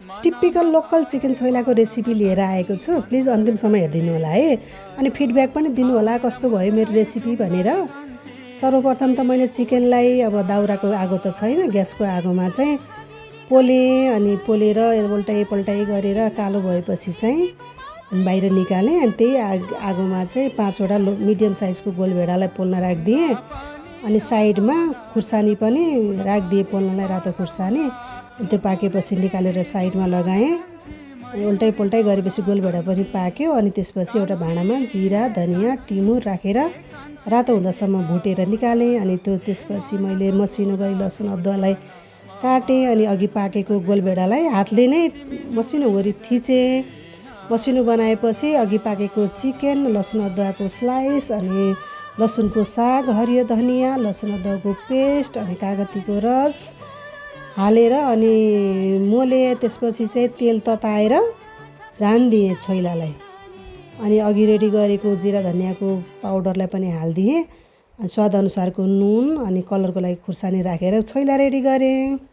Typical local chicken छोइलाको recipe लिएर आएको छु। प्लिज अन्तिमसम्म हेरिदिनु होला है। अनि फिडब्याक पनि दिनु होला कस्तो भयो मेरो रेसिपी भनेर। सर्वप्रथम त मैले चिकनलाई अब दाउराको आगो त छैन, ग्यासको आगोमा चाहिँ पोलेँ। अनि पोलेर उल्टाइ पल्टाइ गरेर कालो भएपछि चाहिँ बाहिर निकालेँ। अनि त्यही आगोमा चाहिँ 5वटा मिडियम साइजको गोलभेडालाई पोल्न राखिदिएँ। अनि साइडमा खुर्सानी पनि राखिदिएँ पोल्नलाई, रातो खुर्सानी। त्यो पाकेपछि निकालेर साइडमा लगाएँ। अनि उल्टाइ पल्टाइ गरेपछि गोलभेडा पनि पाक्यो। अनि त्यसपछि एउटा भाँडामा जिरा धनियाँ टिमुर राखेर रातो हुँदासम्म भुटेर निकालेँ। अनि त्यसपछि मैले मसिनो गरी लसुन अदुवालाई काटेँ। अनि अघि पाकेको गोलभेडालाई हातले नै मसिनो गरी थिचेँ। मसिनो बनाएपछि अघि पाकेको चिकन, लसुन अदुवाको स्लाइस, अनि लसुनको साग, हरियो धनियाँ, लसुन अदुवाको पेस्ट, अनि कागतीको रस हालेर अनि मोले। त्यसपछि चाहिँ तेल तताएर झान दिएँ छोइलालाई। अनि अघि रेडी गरेको जिरा धनियाँको पाउडरलाई पनि हालिदिएँ। स्वादअनुसारको नुन, अनि कलरको लागि खुर्सानी राखेर छोइला रेडी गरेँ।